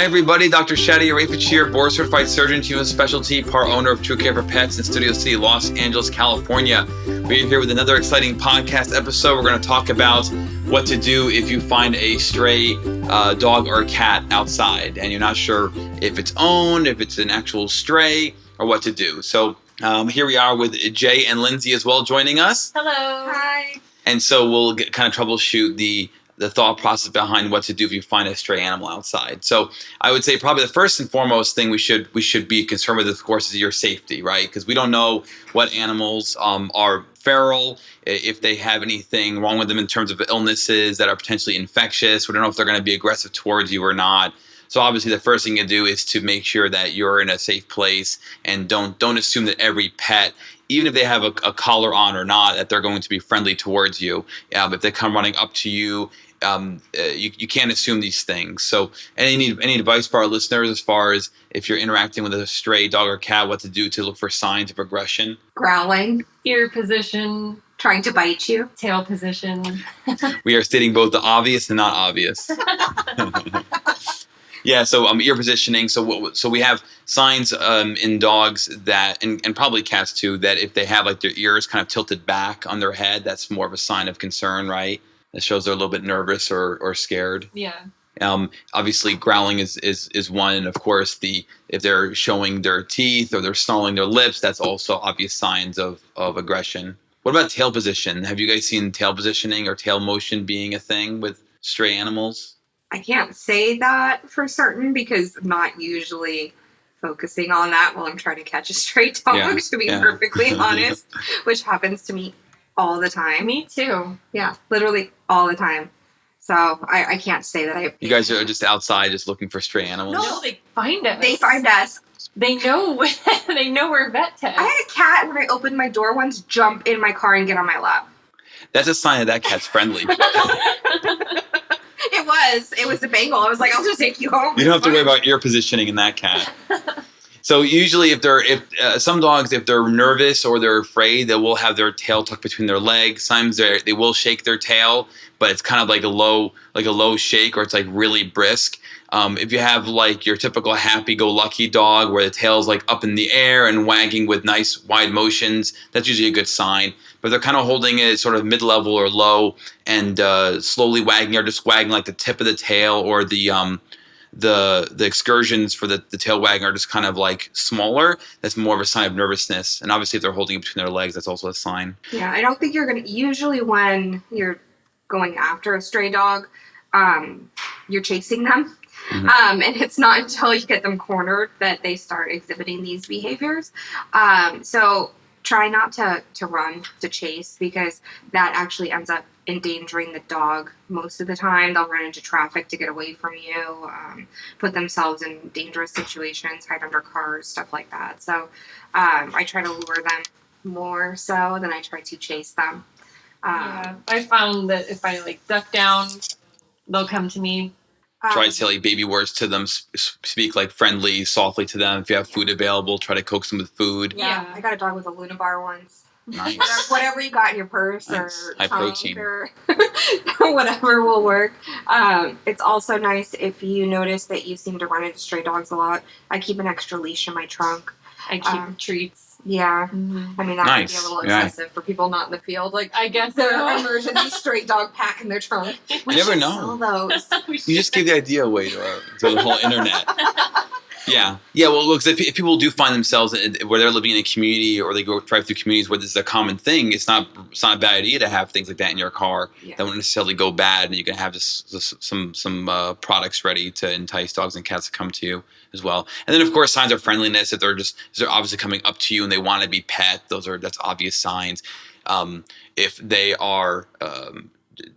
Hi everybody, Dr. Shadi, Ireifej here, board certified surgeon, chief of specialty, part owner of TrueCare for Pets in Studio City, Los Angeles, California. We're here with another exciting podcast episode. We're going to talk about what to do if you find a stray dog or cat outside and you're not sure if it's owned, if it's an actual stray, or what to do. So here we are with Jae and Lindsay as well joining us. Hello. Hi. And so we'll kind of troubleshoot the thought process behind what to do if you find a stray animal outside. So I would say probably the first and foremost thing we should be concerned with, of course, is your safety, right? Because we don't know what animals are feral, if they have anything wrong with them in terms of illnesses that are potentially infectious. We don't know if they're going to be aggressive towards you or not. So obviously the first thing you do is to make sure that you're in a safe place and don't assume that every pet, even if they have a collar on or not, that they're going to be friendly towards you. If they come running up to you, you can't assume these things. So any advice for our listeners as far as if you're interacting with a stray dog or cat, what to do to look for signs of aggression? Growling, Ear position, trying to bite you. tail position. We are stating both the obvious and not obvious. Yeah, so ear positioning. So we have signs in dogs that, and probably cats too, that if they have like their ears kind of tilted back on their head, that's more of a sign of concern, right? That shows they're a little bit nervous or scared. Yeah. Obviously, growling is one, and of course, if they're showing their teeth or they're snarling their lips, that's also obvious signs of aggression. What about tail position? Have you guys seen tail positioning or tail motion being a thing with stray animals? I can't say that for certain because I'm not usually focusing on that while I'm trying to catch a stray dog, to be perfectly honest, which happens to me all the time. Me too. Yeah, literally all the time. So I can't say that I... You guys are just outside just looking for stray animals? No, they find us. They find us. They know. They know we're vet techs. I had a cat, when I opened my door once, jump in my car and get on my lap. That's a sign that cat's friendly. It was a Bengal. I was like, I'll just take you home. You don't have to worry about ear positioning in that cat. So usually if some dogs, if they're nervous or they're afraid, they will have their tail tucked between their legs. Sometimes they will shake their tail, but it's kind of like a low shake, or it's like really brisk. If you have like your typical happy-go-lucky dog where the tail's like up in the air and wagging with nice wide motions, that's usually a good sign. But they're kind of holding it sort of mid-level or low and slowly wagging, or just wagging like the tip of the tail, or the excursions for the tail wagging are just kind of like smaller. That's more of a sign of nervousness. And obviously if they're holding it between their legs, that's also a sign. Yeah, I don't think you're going to... Usually when you're going after a stray dog, you're chasing them. Mm-hmm. And it's not until you get them cornered that they start exhibiting these behaviors. So try not to run, to chase, because that actually ends up endangering the dog most of the time. They'll run into traffic to get away from you, put themselves in dangerous situations, hide under cars, stuff like that. So I try to lure them more so than I try to chase them. Yeah, I found that if I like duck down, they'll come to me. Try to say like baby words to them, speak like friendly, softly to them. If you have food available, try to coax them with food. Yeah, I got a dog with a Luna-bar once. Nice. Whatever you got in your purse, nice. or high protein, or whatever will work. It's also nice if you notice that you seem to run into stray dogs a lot. I keep an extra leash in my trunk. I keep treats. Yeah. Mm-hmm. I mean, that might be a little excessive for people not in the field. Like, I guess their emergency stray dog pack in their trunk. You never know. Sell those. You just gave the idea away to the whole internet. Yeah. Well, look, if people do find themselves where they're living in a community, or they go drive through communities where this is a common thing, it's not a bad idea to have things like that in your car. Yeah. That won't necessarily go bad, and you can have just some products ready to entice dogs and cats to come to you as well. And then, of course, signs of friendliness. If they're obviously coming up to you and they want to be pet, that's obvious signs. If they are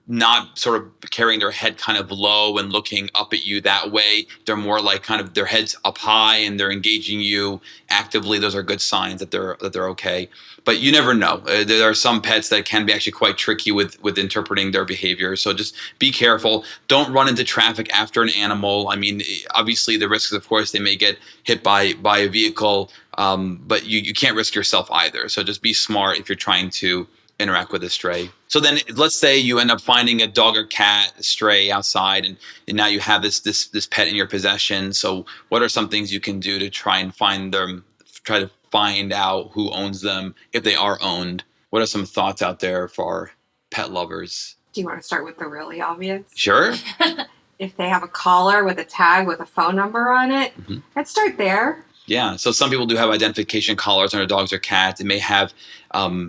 not sort of carrying their head kind of low and looking up at you that way, they're more like kind of their heads up high and they're engaging you actively, those are good signs that they're okay. But you never know. There are some pets that can be actually quite tricky with interpreting their behavior. So just be careful. Don't run into traffic after an animal. I mean, obviously the risks, of course, they may get hit by a vehicle, but you can't risk yourself either. So just be smart if you're trying to interact with a stray. So then let's say you end up finding a dog or cat stray outside, and now you have this pet in your possession. So what are some things you can do to try and try to find out who owns them if they are owned? What are some thoughts out there for our pet lovers? Do you want to start with the really obvious? Sure. If they have a collar with a tag with a phone number on it, I'd start there. Yeah, so some people do have identification collars on their dogs or cats. It may have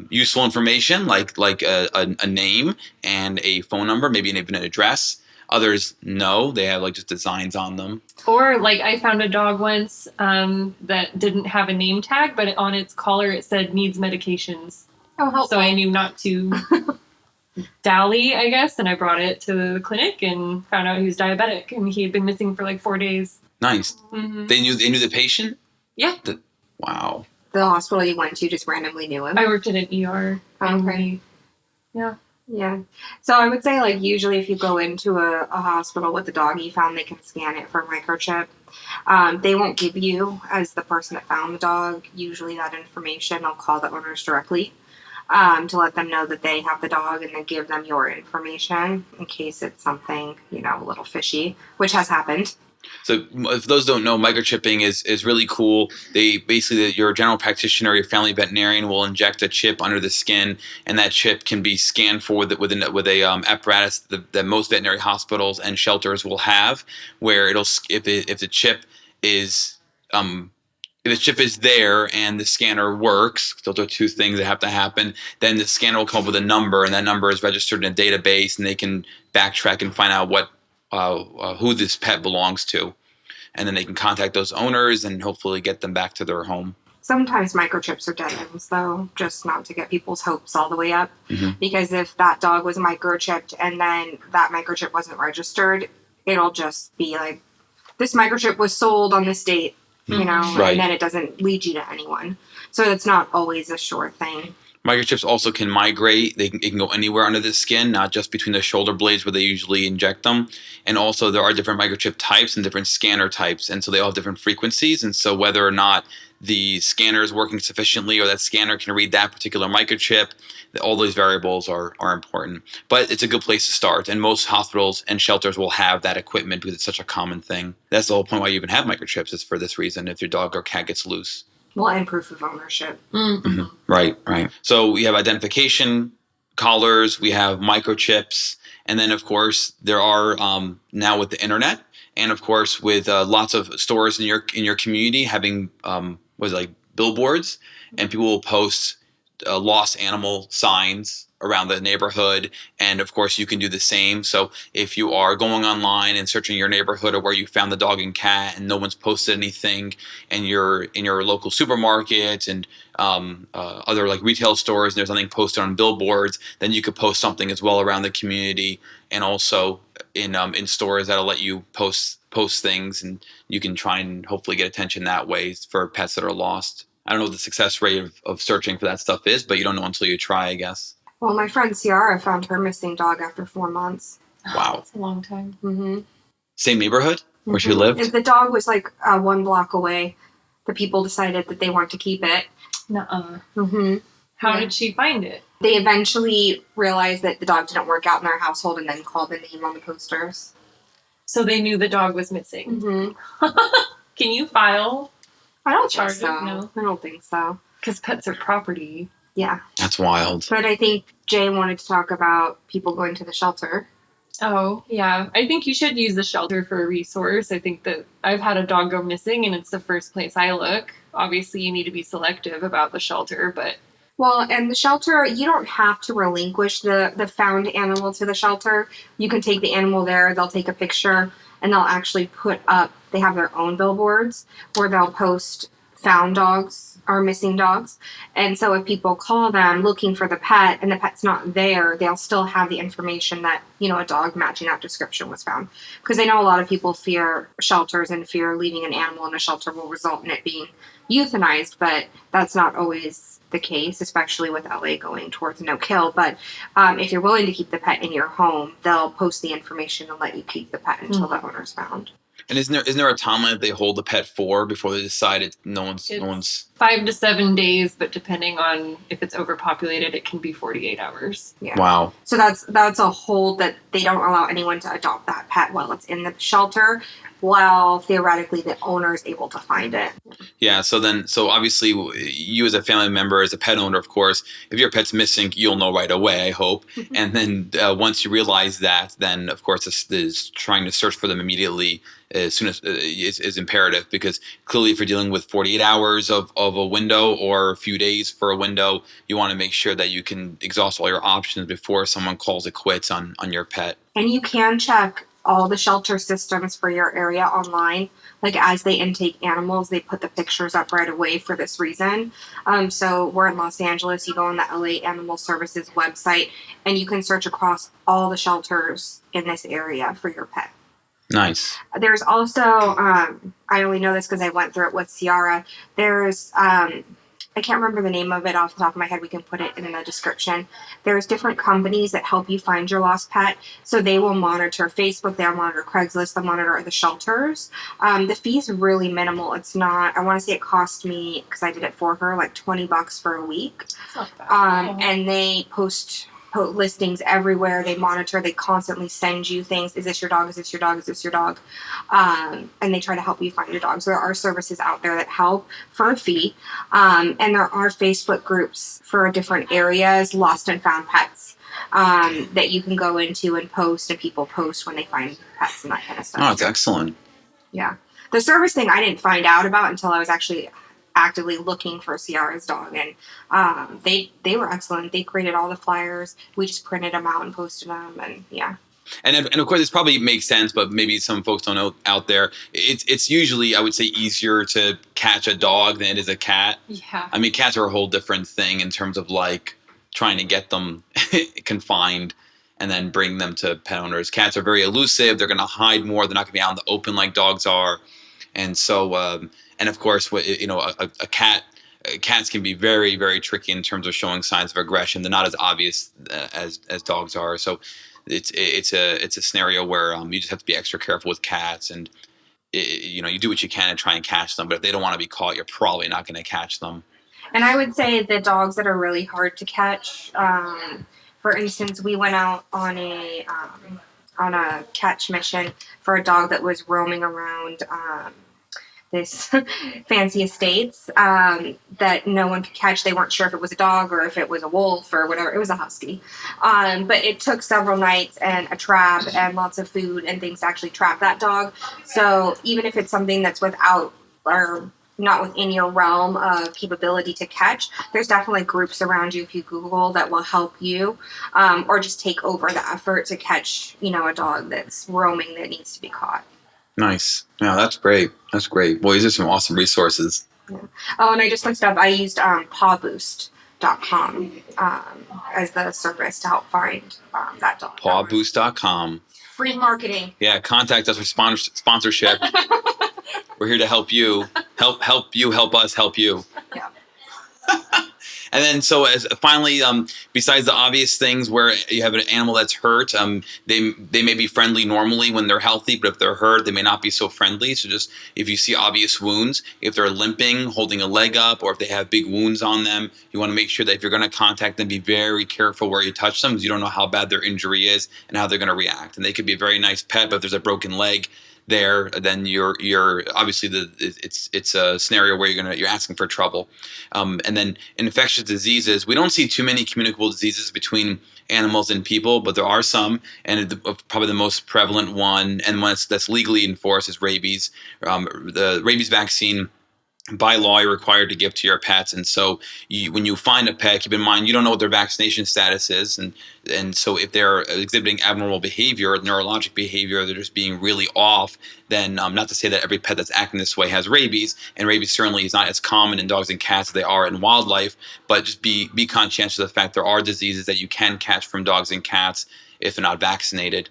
useful information like a name and a phone number, maybe even an address. Others, no, they have like just designs on them. Or like I found a dog once that didn't have a name tag, but on its collar it said needs medications. Oh, helpful. So I knew not to dally, I guess, and I brought it to the clinic and found out he was diabetic and he had been missing for like 4 days. Nice. Mm-hmm. They knew the patient? Yeah. Wow. The hospital you went to just randomly knew him? I worked at an ER. Okay. Yeah. Yeah. So I would say, like, usually if you go into a hospital with a dog you found, they can scan it for a microchip. They won't give you, as the person that found the dog, usually that information. They'll call the owners directly to let them know that they have the dog and then give them your information in case it's something, a little fishy, which has happened. So if those don't know, microchipping is really cool. They basically, your general practitioner, your family veterinarian will inject a chip under the skin, and that chip can be scanned for with a apparatus that most veterinary hospitals and shelters will have, where if the chip is there and the scanner works, those are two things that have to happen, then the scanner will come up with a number, and that number is registered in a database, and they can backtrack and find out who this pet belongs to. And then they can contact those owners and hopefully get them back to their home. Sometimes microchips are dead ends, though, just not to get people's hopes all the way up. Mm-hmm. Because if that dog was microchipped and then that microchip wasn't registered, it'll just be like, this microchip was sold on this date, right. And then it doesn't lead you to anyone. So it's not always a sure thing. Microchips also can migrate. It can go anywhere under the skin, not just between the shoulder blades where they usually inject them. And also there are different microchip types and different scanner types. And so they all have different frequencies. And so whether or not the scanner is working sufficiently or that scanner can read that particular microchip, all those variables are important. But it's a good place to start. And most hospitals and shelters will have that equipment because it's such a common thing. That's the whole point why you even have microchips, is for this reason, if your dog or cat gets loose. Well, and proof of ownership. Mm-hmm. Right. So we have identification collars, we have microchips, and then, of course, there are now with the internet, and of course with lots of stores in your community having billboards, and people will post lost animal signs around the neighborhood, and of course you can do the same. So if you are going online and searching your neighborhood or where you found the dog and cat and no one's posted anything, and you're in your local supermarket and other like retail stores and there's nothing posted on billboards, then you could post something as well around the community, and also in stores that'll let you post things, and you can try and hopefully get attention that way for pets that are lost. I don't know what the success rate of searching for that stuff is, but you don't know until you try, I guess. Well, my friend Ciara found her missing dog after 4 months. Wow. That's a long time. Mm-hmm. Same neighborhood where she lived? And the dog was like 1 block away. The people decided that they wanted to keep it. Nuh-uh. Mm-hmm. How did she find it? They eventually realized that the dog didn't work out in their household and then called the name on the posters. So they knew the dog was missing. Mm-hmm. Can you file? I don't think charges? so. No. I don't think so. Because pets are property. Yeah. That's wild. But I think Jay wanted to talk about people going to the shelter. Oh, yeah. I think you should use the shelter for a resource. I think that I've had a dog go missing and it's the first place I look. Obviously, you need to be selective about the shelter, but... Well, and the shelter, you don't have to relinquish the found animal to the shelter. You can take the animal there, they'll take a picture, and they'll actually put up, they have their own billboards where they'll post found dogs or missing dogs. And so if people call them looking for the pet and the pet's not there, they'll still have the information that, a dog matching that description was found. Because they know a lot of people fear shelters and fear leaving an animal in a shelter will result in it being euthanized, but that's not always the case, especially with LA going towards no kill. But if you're willing to keep the pet in your home, they'll post the information and let you keep the pet until the owner's found. And isn't there a timeline that they hold the pet for before they decide no one's 5 to 7 days, but depending on if it's overpopulated, it can be 48 hours. Yeah. Wow. So that's a hold that they don't allow anyone to adopt that pet while it's in the shelter, while theoretically the owner is able to find it. Yeah. So obviously you as a family member, as a pet owner, of course, if your pet's missing, you'll know right away, I hope. And then once you realize that, then of course is trying to search for them immediately as soon as is imperative, because clearly if you're dealing with 48 hours of a window or a few days for a window, you want to make sure that you can exhaust all your options before someone calls it quits on your pet. And you can check all the shelter systems for your area online. Like as they intake animals, they put the pictures up right away for this reason. So we're in Los Angeles. You go on the LA Animal Services website and you can search across all the shelters in this area for your pet. Nice. There's also, I only know this because I went through it with Ciara. There's, I can't remember the name of it off the top of my head. We can put it in the description. There's different companies that help you find your lost pet. So they will monitor Facebook, they'll monitor Craigslist, they'll monitor the shelters. The fee's really minimal. It's not, I want to say it cost me, because I did it for her, like $20 for a week. That's not bad. And they post listings everywhere. They monitor, they constantly send you things. Is this your dog? Is this your dog? Is this your dog? And they try to help you find your dog. So there are services out there that help for a fee. And there are Facebook groups for different areas, lost and found pets, that you can go into and post, and people post when they find pets and that kind of stuff. Oh, it's excellent. Yeah. The service thing I didn't find out about until I was actually actively looking for Ciara's dog, and they were excellent. They created all the flyers. We just printed them out and posted them, and yeah. And of course, this probably makes sense, but maybe some folks don't know out there. It's usually, I would say, easier to catch a dog than it is a cat. Yeah. I mean, cats are a whole different thing in terms of like trying to get them confined and then bring them to pet owners. Cats are very elusive. They're going to hide more. They're not going to be out in the open like dogs are. And so, and of course, a cat, cats can be very, very tricky in terms of showing signs of aggression. They're not as obvious as dogs are. So it's a scenario where you just have to be extra careful with cats, and you do what you can to try and catch them. But if they don't want to be caught, you're probably not going to catch them. And I would say the dogs that are really hard to catch. For instance, we went out on a catch mission for a dog that was roaming around this fancy estates that no one could catch. They weren't sure if it was a dog or if it was a wolf or whatever. It was a husky. But it took several nights and a trap and lots of food and things to actually trap that dog. So even if it's something that's without or not within your realm of capability to catch, there's definitely groups around you if you Google that will help you, or just take over the effort to catch, a dog that's roaming that needs to be caught. Nice. Yeah, that's great. That's great. Boy, these are some awesome resources. Yeah. Oh, and I just looked up, I used pawboost.com as the service to help find that dog. Pawboost.com. Free marketing. Yeah, contact us for sponsorship. We're here to help you. Help you, help us, help you. Yeah. And then, so as finally, besides the obvious things where you have an animal that's hurt, they may be friendly normally when they're healthy, but if they're hurt, they may not be so friendly. So just if you see obvious wounds, if they're limping, holding a leg up, or if they have big wounds on them, you want to make sure that if you're going to contact them, be very careful where you touch them, because you don't know how bad their injury is and how they're going to react. And they could be a very nice pet, but if there's a broken leg there, then you're obviously it's a scenario where you're asking for trouble. And then infectious diseases, we don't see too many communicable diseases between animals and people, but there are some, and probably the most prevalent one, and one that's legally enforced, is rabies. The rabies vaccine, by law, you're required to give to your pets, and so when you find a pet, keep in mind you don't know what their vaccination status is, and so if they're exhibiting abnormal behavior, neurologic behavior, they're just being really off, then not to say that every pet that's acting this way has rabies, and rabies certainly is not as common in dogs and cats as they are in wildlife, but just be conscientious of the fact there are diseases that you can catch from dogs and cats if they're not vaccinated.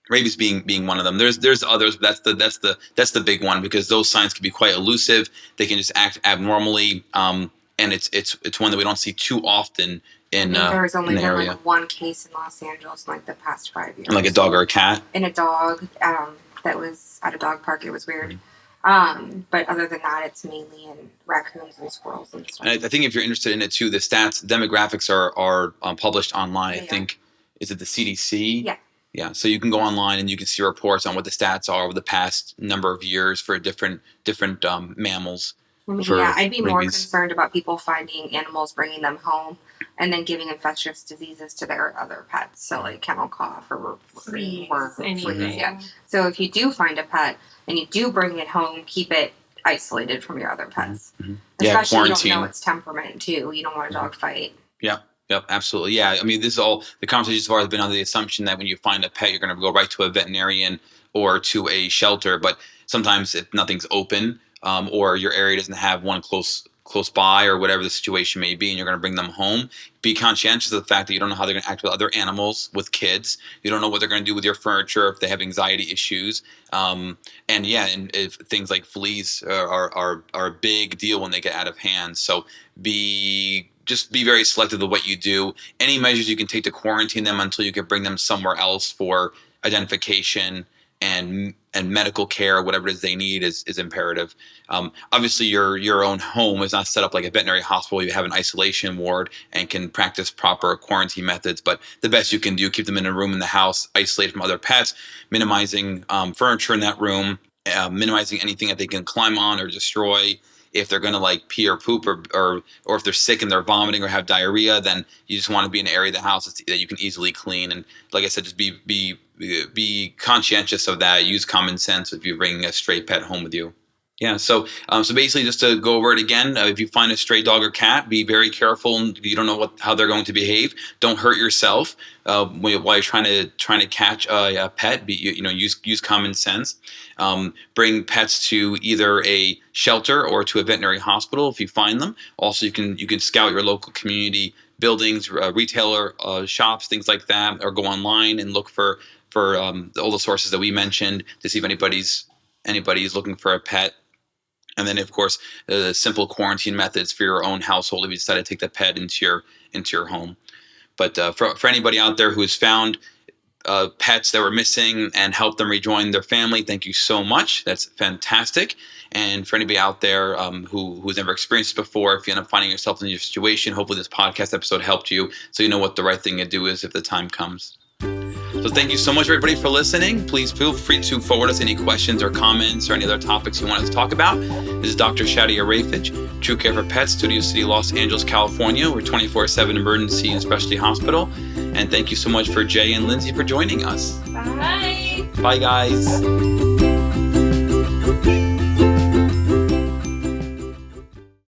Rabies being one of them. There's others, but that's the big one, because those signs can be quite elusive. They can just act abnormally, and it's one that we don't see too often in there was only in the area. Like one case in Los Angeles in like the past 5 years. Like a dog or a cat. In a dog, that was at a dog park. It was weird. But other than that, it's mainly in raccoons and squirrels and stuff. And I think if you're interested in it too, the demographics are published online. I think, is it the CDC? Yeah. Yeah. So you can go online and you can see reports on what the stats are over the past number of years for different mammals. Yeah, I'd be more concerned about people finding animals, bringing them home, and then giving infectious diseases to their other pets. So like kennel cough or fleas. Yeah. So if you do find a pet and you do bring it home, keep it isolated from your other pets. Mm-hmm. Especially quarantine. You don't know its temperament too. You don't want a dog fight. Yeah. Yep, absolutely. Yeah, I mean, this is all the conversation so far has been under the assumption that when you find a pet, you're going to go right to a veterinarian or to a shelter. But sometimes if nothing's open, or your area doesn't have one close by, or whatever the situation may be, and you're going to bring them home, be conscientious of the fact that you don't know how they're going to act with other animals, with kids. You don't know what they're going to do with your furniture if they have anxiety issues. And if things like fleas are a big deal when they get out of hand. So just be very selective of what you do. Any measures you can take to quarantine them until you can bring them somewhere else for identification and medical care, whatever it is they need, is imperative. Obviously, your own home is not set up like a veterinary hospital. You have an isolation ward and can practice proper quarantine methods. But the best you can do, keep them in a room in the house, isolated from other pets, minimizing furniture in that room, minimizing anything that they can climb on or destroy. If they're going to like pee or poop or if they're sick and they're vomiting or have diarrhea, then you just want to be in an area of the house that you can easily clean. And like I said, just be conscientious of that. Use common sense if you're bringing a stray pet home with you. Yeah. So basically, just to go over it again, if you find a stray dog or cat, be very careful. You don't know how they're going to behave. Don't hurt yourself while you're trying to catch a pet. Use common sense. Bring pets to either a shelter or to a veterinary hospital if you find them. Also, you can scout your local community buildings, retailer shops, things like that, or go online and look for all the sources that we mentioned to see if anybody's looking for a pet. And then, of course, the simple quarantine methods for your own household if you decide to take the pet into your home. But for anybody out there who has found pets that were missing and helped them rejoin their family, thank you so much. That's fantastic. And for anybody out there who's never experienced this before, if you end up finding yourself in your situation, hopefully this podcast episode helped you so you know what the right thing to do is if the time comes. So thank you so much, everybody, for listening. Please feel free to forward us any questions or comments or any other topics you want us to talk about. This is Dr. Shadi Ireifej, TrueCare for Pets, Studio City, Los Angeles, California. We're 24/7 emergency and specialty hospital. And thank you so much for Jae and Lindsay for joining us. Bye. Bye, guys.